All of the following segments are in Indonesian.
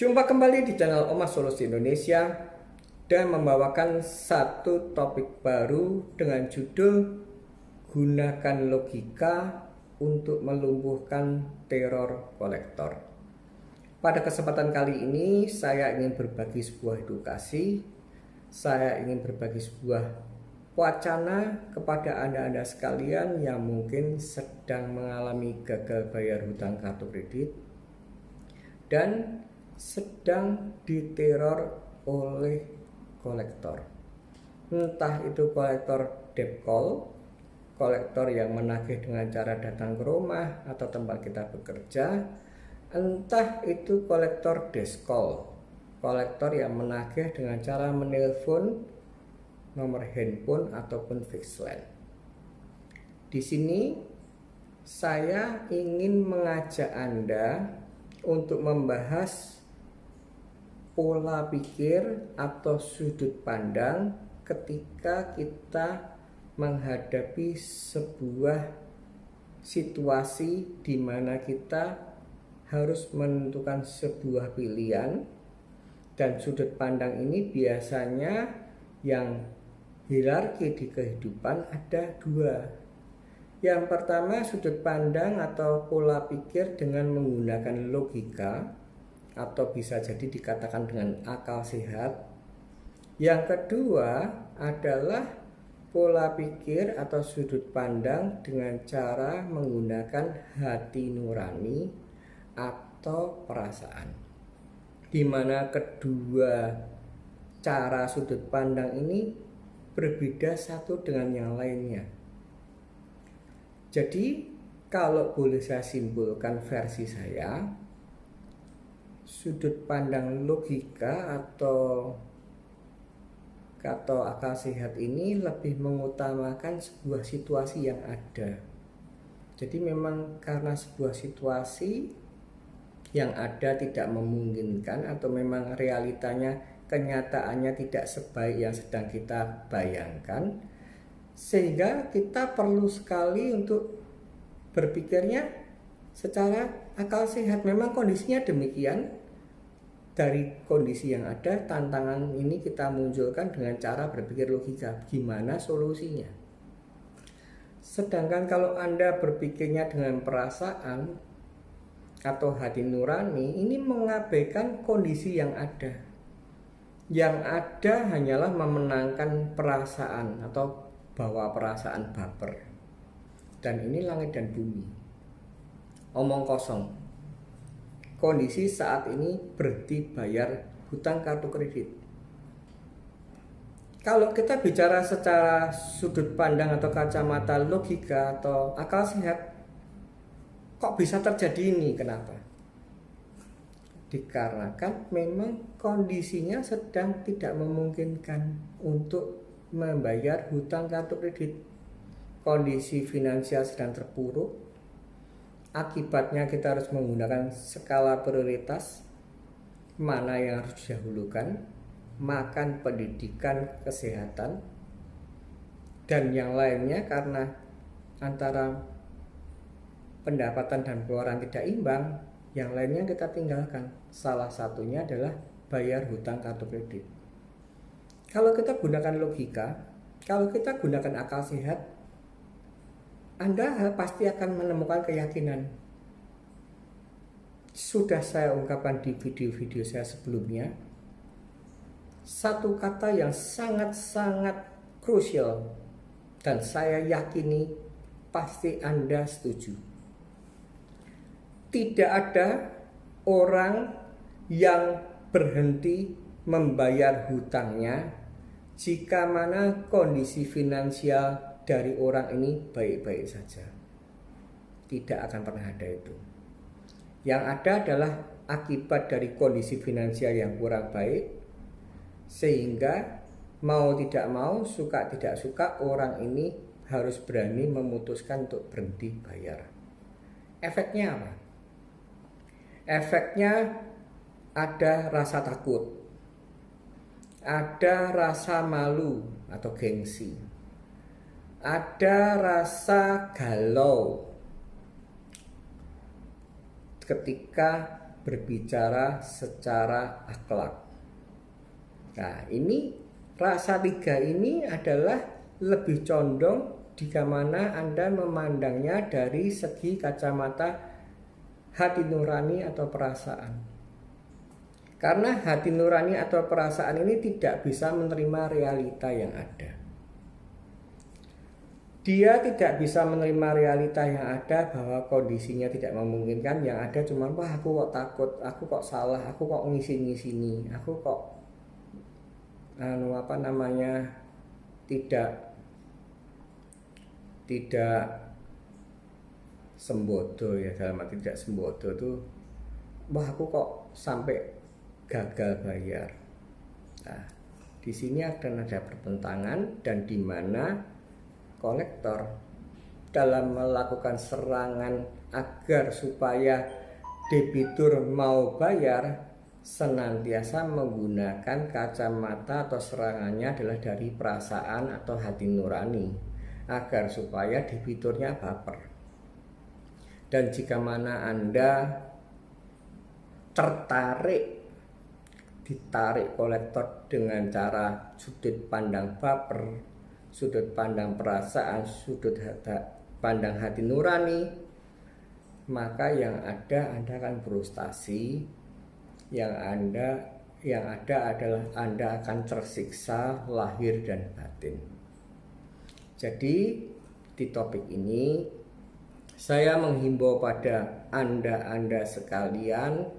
Jumpa kembali di channel Omas Solusi Indonesia dan membawakan satu topik baru dengan judul Gunakan Logika untuk Melumpuhkan Teror Kolektor. Pada kesempatan kali ini saya ingin berbagi sebuah edukasi, saya ingin berbagi sebuah wacana kepada Anda-Anda sekalian yang mungkin sedang mengalami gagal bayar hutang kartu kredit dan sedang diteror oleh kolektor. Entah itu kolektor debt call, kolektor yang menagih dengan cara datang ke rumah atau tempat kita bekerja, entah itu kolektor desk call, kolektor yang menagih dengan cara menelpon nomor handphone ataupun fixed line. Di sini saya ingin mengajak Anda untuk membahas pola pikir atau sudut pandang ketika kita menghadapi sebuah situasi di mana kita harus menentukan sebuah pilihan, dan sudut pandang ini biasanya yang hierarki di kehidupan ada dua. Yang pertama, sudut pandang atau pola pikir dengan menggunakan logika atau bisa jadi dikatakan dengan akal sehat. Yang kedua adalah pola pikir atau sudut pandang dengan cara menggunakan hati nurani atau perasaan, di mana kedua cara sudut pandang ini berbeda satu dengan yang lainnya. Jadi kalau boleh saya simpulkan versi saya, sudut pandang logika atau akal sehat ini lebih mengutamakan sebuah situasi yang ada. Jadi memang karena sebuah situasi yang ada tidak memungkinkan atau memang realitanya, kenyataannya tidak sebaik yang sedang kita bayangkan, sehingga kita perlu sekali untuk berpikirnya secara akal sehat. Memang kondisinya demikian. Dari kondisi yang ada, tantangan ini kita munculkan dengan cara berpikir logika. Gimana solusinya? Sedangkan kalau Anda berpikirnya dengan perasaan atau hati nurani, ini mengabaikan kondisi yang ada. Yang ada hanyalah memenangkan perasaan atau bawa perasaan baper. Dan ini langit dan bumi. Omong kosong. Kondisi saat ini berhenti bayar hutang kartu kredit. Kalau kita bicara secara sudut pandang atau kacamata logika atau akal sehat, kok bisa terjadi ini? Kenapa? Dikarenakan memang kondisinya sedang tidak memungkinkan untuk membayar hutang kartu kredit. Kondisi finansial sedang terpuruk. Akibatnya kita harus menggunakan skala prioritas, mana yang harus didahulukan, makan, pendidikan, kesehatan, dan yang lainnya. Karena antara pendapatan dan pengeluaran tidak imbang, yang lainnya kita tinggalkan. Salah satunya adalah bayar hutang kartu kredit. Kalau kita gunakan logika, kalau kita gunakan akal sehat, Anda pasti akan menemukan keyakinan. Sudah saya ungkapkan di video-video saya sebelumnya, satu kata yang sangat-sangat krusial dan saya yakini pasti Anda setuju. Tidak ada orang yang berhenti membayar hutangnya jika mana kondisi finansial dari orang ini baik-baik saja. Tidak akan pernah ada itu. Yang ada adalah akibat dari kondisi finansial yang kurang baik, sehingga mau tidak mau, suka tidak suka, orang ini harus berani memutuskan untuk berhenti bayar. Efeknya apa? Efeknya ada rasa takut, ada rasa malu atau gengsi, ada rasa galau ketika berbicara secara akhlak. Nah, ini rasa 3 ini adalah lebih condong jika mana Anda memandangnya dari segi kacamata hati nurani atau perasaan. Karena hati nurani atau perasaan ini tidak bisa menerima realita yang ada. Dia tidak bisa menerima realita yang ada bahwa kondisinya tidak memungkinkan. Yang ada cuma, wah aku kok takut, aku kok salah, aku kok ngisi-ngisini, aku kok tidak sembodo ya, dalam arti tidak sembodo tuh, wah aku kok sampai gagal bayar. Nah, di sini akan ada pertentangan dan di mana kolektor dalam melakukan serangan agar supaya debitur mau bayar senantiasa menggunakan kacamata atau serangannya adalah dari perasaan atau hati nurani agar supaya debiturnya baper. Dan jika mana Anda ditarik kolektor dengan cara sudut pandang baper, sudut pandang perasaan, sudut pandang hati nurani, maka yang ada Anda akan frustasi. Yang ada adalah Anda akan tersiksa lahir dan batin. Jadi di topik ini saya menghimbau pada Anda sekalian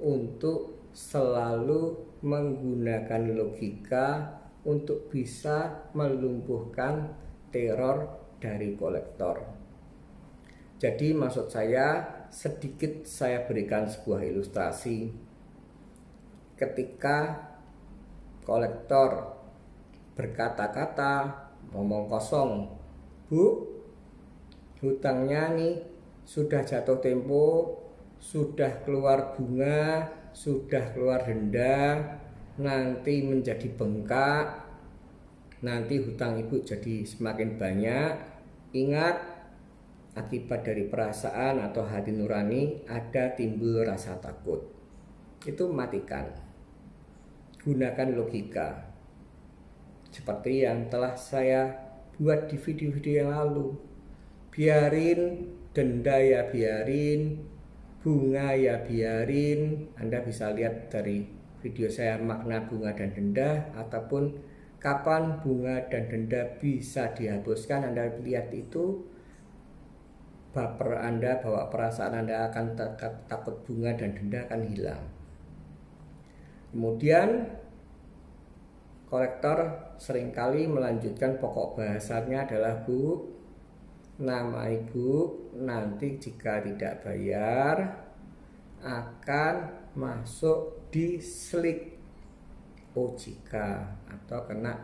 untuk selalu menggunakan logika untuk bisa melumpuhkan teror dari kolektor. Jadi maksud saya, sedikit saya berikan sebuah ilustrasi. Ketika kolektor berkata-kata, ngomong kosong, Bu, hutangnya nih sudah jatuh tempo, sudah keluar bunga, sudah keluar denda, nanti menjadi bengkak, nanti hutang ibu jadi semakin banyak. Ingat, akibat dari perasaan atau hati nurani ada timbul rasa takut. Itu matikan. Gunakan logika. Seperti yang telah saya buat di video-video yang lalu. Biarin denda ya biarin, bunga ya biarin. Anda bisa lihat dari video saya makna bunga dan denda, ataupun kapan bunga dan denda bisa dihapuskan. Anda lihat itu, baper Anda, bawa perasaan Anda akan takut bunga dan denda akan hilang. Kemudian kolektor seringkali melanjutkan pokok bahasanya adalah, Bu, nama ibu nanti jika tidak bayar akan masuk di slik OJK atau kena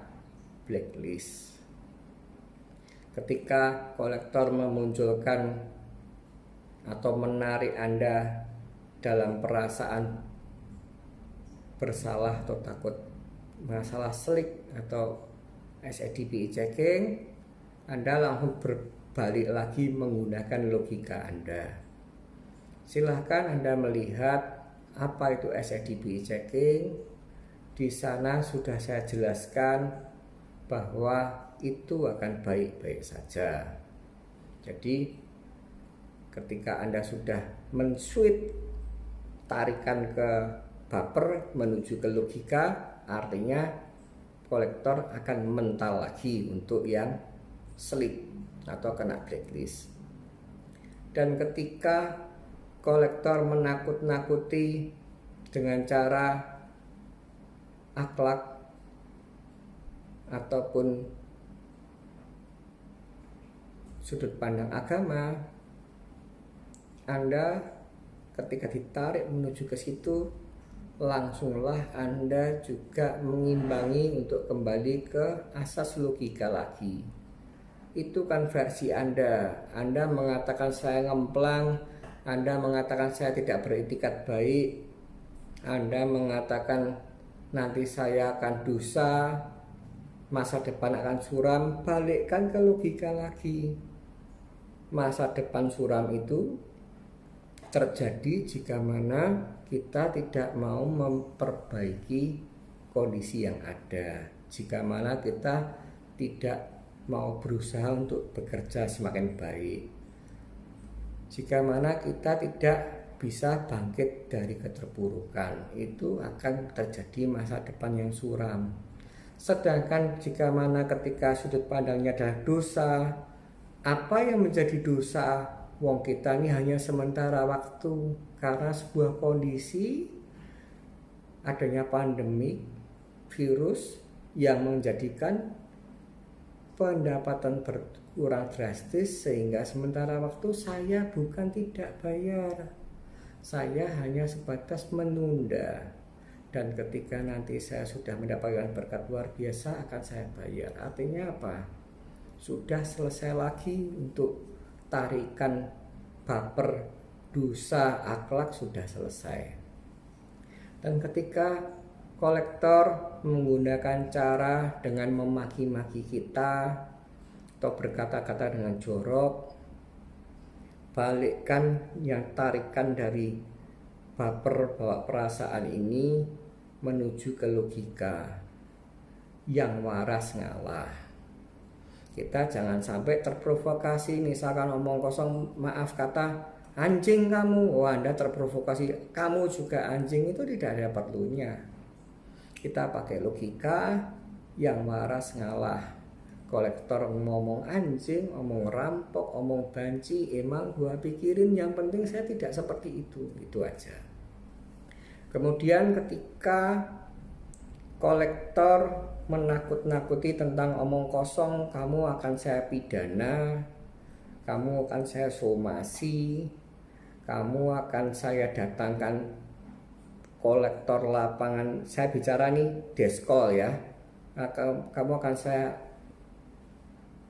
blacklist. Ketika kolektor memunculkan atau menarik Anda dalam perasaan bersalah atau takut masalah slik atau SEDPI checking, Anda langsung berbalik lagi menggunakan logika Anda. Silahkan Anda melihat apa itu SEDPI checking. Di sana sudah saya jelaskan bahwa itu akan baik-baik saja. Jadi ketika Anda sudah men-switch tarikan ke baper menuju ke logika, artinya kolektor akan mental lagi untuk yang slik atau kena blacklist. Dan ketika kolektor menakut-nakuti dengan cara akhlak ataupun sudut pandang agama, Anda ketika ditarik menuju ke situ, langsunglah Anda juga mengimbangi untuk kembali ke asas logika lagi. Itu kan versi Anda. Anda mengatakan saya ngemplang, Anda mengatakan saya tidak beretikat baik, Anda mengatakan nanti saya akan dosa, masa depan akan suram. Balikkan ke logika lagi. Masa depan suram itu terjadi jika mana kita tidak mau memperbaiki kondisi yang ada, jika mana kita tidak mau berusaha untuk bekerja semakin baik, jika mana kita tidak bisa bangkit dari keterpurukan, itu akan terjadi masa depan yang suram. Sedangkan jika mana ketika sudut pandangnya adalah dosa, apa yang menjadi dosa? Wong kita ini hanya sementara waktu, karena sebuah kondisi adanya pandemi virus yang menjadikan pendapatan berkurang drastis, sehingga sementara waktu saya bukan tidak bayar, saya hanya sebatas menunda, dan ketika nanti saya sudah mendapatkan berkat luar biasa akan saya bayar. Artinya apa? Sudah selesai lagi untuk tarikan baper dosa akhlak, sudah selesai. Dan ketika kolektor menggunakan cara dengan memaki-maki kita atau berkata-kata dengan jorok, balikkan yang tarikan dari baper bawa perasaan ini menuju ke logika. Yang waras ngalah. Kita jangan sampai terprovokasi, misalkan omong kosong, maaf kata, anjing kamu, oh Anda terprovokasi, kamu juga anjing, itu tidak ada perlunya. Kita pakai logika, yang waras ngalah. Kolektor ngomong anjing, omong rampok, omong banci, emang gua pikirin, yang penting saya tidak seperti itu aja. Kemudian ketika kolektor menakut-nakuti tentang omong kosong, kamu akan saya pidana, kamu akan saya somasi, kamu akan saya datangkan kolektor lapangan, saya bicara nih deskol ya, kamu akan saya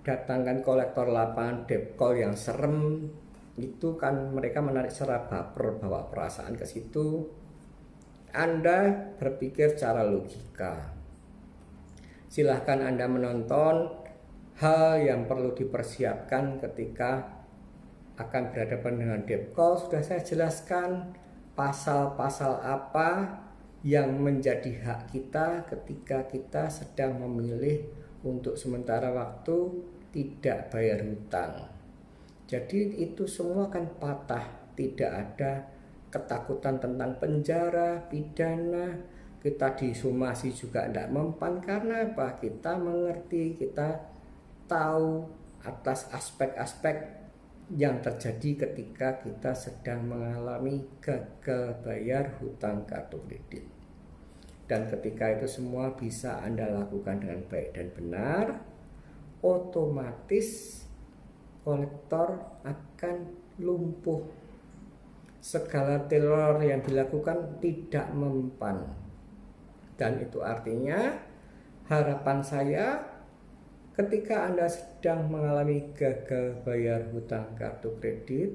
datangkan kolektor lapangan depkol yang serem, itu kan mereka menarik secara baper, bawa perasaan ke situ. Anda berpikir secara logika. Silahkan Anda menonton hal yang perlu dipersiapkan ketika akan berhadapan dengan depkol. Sudah saya jelaskan pasal-pasal apa yang menjadi hak kita ketika kita sedang memilih untuk sementara waktu tidak bayar hutang. Jadi itu semua akan patah, tidak ada ketakutan tentang penjara, pidana, kita disomasi juga tidak mempan. Karena apa? Kita mengerti, kita tahu atas aspek-aspek yang terjadi ketika kita sedang mengalami gagal bayar hutang kartu kredit. Dan ketika itu semua bisa Anda lakukan dengan baik dan benar, otomatis kolektor akan lumpuh. Segala teror yang dilakukan tidak mempan. Dan itu artinya harapan saya ketika Anda sedang mengalami gagal bayar hutang kartu kredit,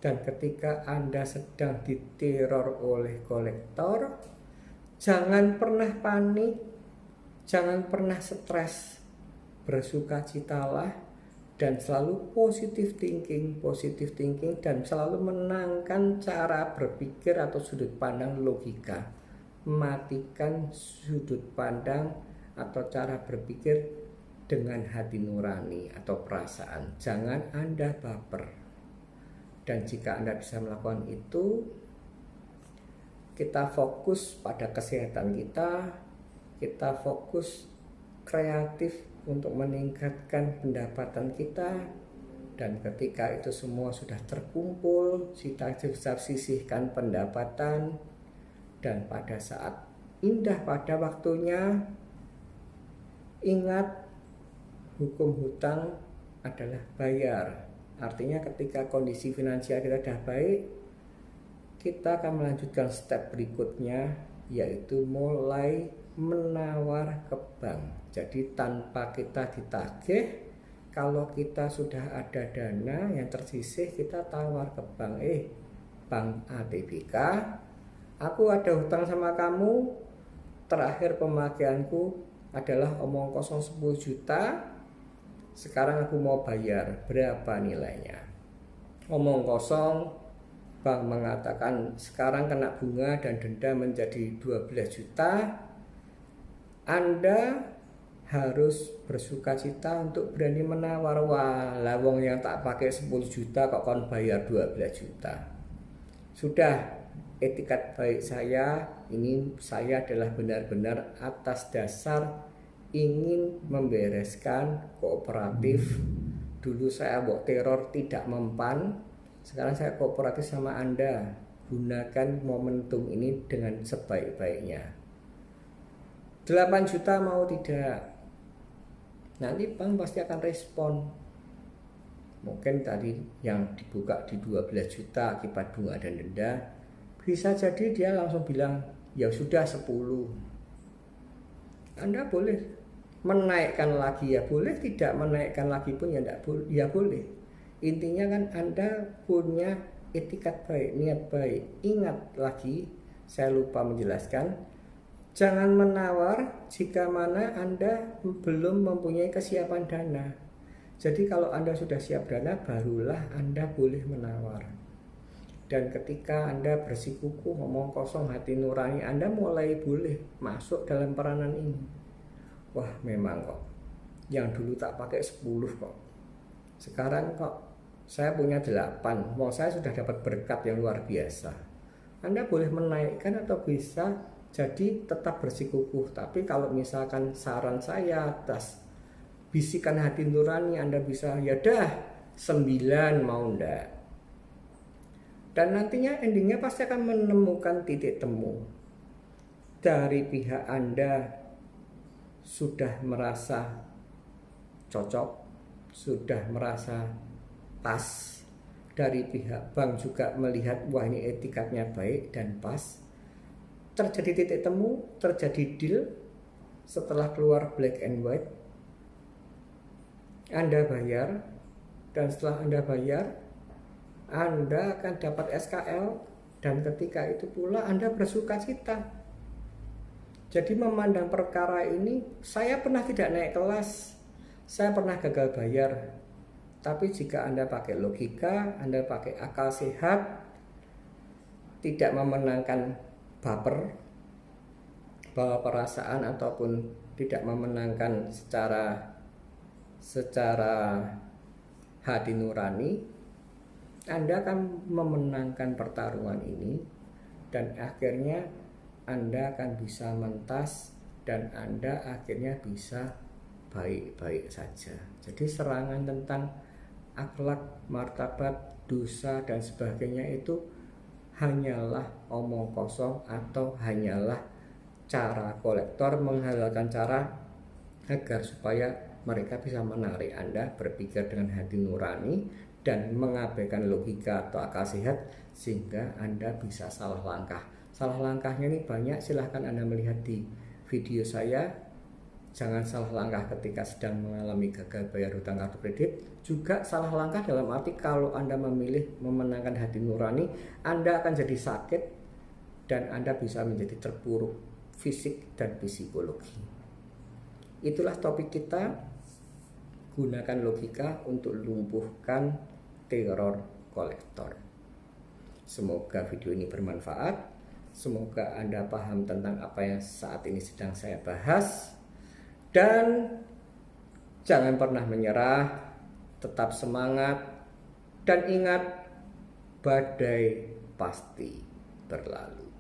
dan ketika Anda sedang diteror oleh kolektor, jangan pernah panik, jangan pernah stres, bersukacitalah, dan selalu positive thinking, dan selalu menangkan cara berpikir atau sudut pandang logika. Matikan sudut pandang atau cara berpikir dengan hati nurani atau perasaan. Jangan Anda baper. Dan jika Anda bisa melakukan itu, kita fokus pada kesehatan kita fokus kreatif untuk meningkatkan pendapatan kita, dan ketika itu semua sudah terkumpul, kita bisa sisihkan pendapatan, dan pada saat indah pada waktunya, ingat hukum hutang adalah bayar. Artinya ketika kondisi finansial kita sudah baik, kita akan melanjutkan step berikutnya, yaitu mulai menawar ke bank. Jadi tanpa kita ditagih, kalau kita sudah ada dana yang tersisih, kita tawar ke bank. Bank ATBK, aku ada hutang sama kamu, terakhir pemakaianku adalah omong kosong 10 juta, sekarang aku mau bayar, berapa nilainya? Omong kosong bank mengatakan sekarang kena bunga dan denda menjadi 12 juta, Anda harus bersukacita untuk berani menawar. Wah, lawong yang tak pakai 10 juta kok kon bayar 12 juta. Sudah, etikat baik saya ini, saya adalah benar-benar atas dasar ingin membereskan kooperatif. Dulu saya buat teror tidak mempan, sekarang saya kooperatif sama Anda. Gunakan momentum ini dengan sebaik-baiknya. 8 juta mau tidak? Nanti bank pasti akan respon. Mungkin tadi yang dibuka di 12 juta akibat bunga dan denda, bisa jadi dia langsung bilang ya sudah 10. Anda boleh menaikkan lagi ya boleh, tidak menaikkan lagi pun ya tidak boleh, ya boleh. Intinya kan Anda punya etikat baik, niat baik. Ingat lagi, saya lupa menjelaskan, jangan menawar jika mana Anda belum mempunyai kesiapan dana. Jadi kalau Anda sudah siap dana, barulah Anda boleh menawar. Dan ketika Anda bersikukuh, ngomong kosong, hati nurani Anda mulai boleh masuk dalam peranan ini. Wah, memang kok yang dulu tak pakai 10 kok, sekarang kok saya punya 8. Mau saya sudah dapat berkat yang luar biasa. Anda boleh menaikkan atau bisa jadi tetap bersikukuh. Tapi kalau misalkan saran saya atas bisikan hati nurani, Anda bisa ya dah 9 mau ndak. Dan nantinya endingnya pasti akan menemukan titik temu. Dari pihak Anda sudah merasa cocok, sudah merasa pas. Dari pihak bank juga melihat wah ini etikatnya baik dan pas. Terjadi titik temu, terjadi deal. Setelah keluar black and white, Anda bayar, dan setelah Anda bayar, Anda akan dapat SKL, dan ketika itu pula Anda bersukacita. Jadi memandang perkara ini, saya pernah tidak naik kelas, saya pernah gagal bayar. Tapi jika Anda pakai logika, Anda pakai akal sehat, tidak memenangkan baper, bawa perasaan ataupun tidak memenangkan secara hati nurani, Anda akan memenangkan pertarungan ini dan akhirnya Anda akan bisa mentas dan Anda akhirnya bisa baik-baik saja. Jadi serangan tentang akhlak, martabat, dosa dan sebagainya itu hanyalah omong kosong atau hanyalah cara kolektor menghalalkan cara agar supaya mereka bisa menarik Anda berpikir dengan hati nurani dan mengabaikan logika atau akal sehat sehingga Anda bisa salah langkah. Salah langkahnya ini banyak, silahkan Anda melihat di video saya. Jangan salah langkah ketika sedang mengalami gagal bayar hutang kartu kredit. Juga salah langkah dalam arti kalau Anda memilih memenangkan hati nurani, Anda akan jadi sakit dan Anda bisa menjadi terpuruk fisik dan psikologi. Itulah topik kita. Gunakan logika untuk lumpuhkan teror kolektor. Semoga video ini bermanfaat. Semoga Anda paham tentang apa yang saat ini sedang saya bahas. Dan jangan pernah menyerah, tetap semangat, dan ingat, badai pasti berlalu.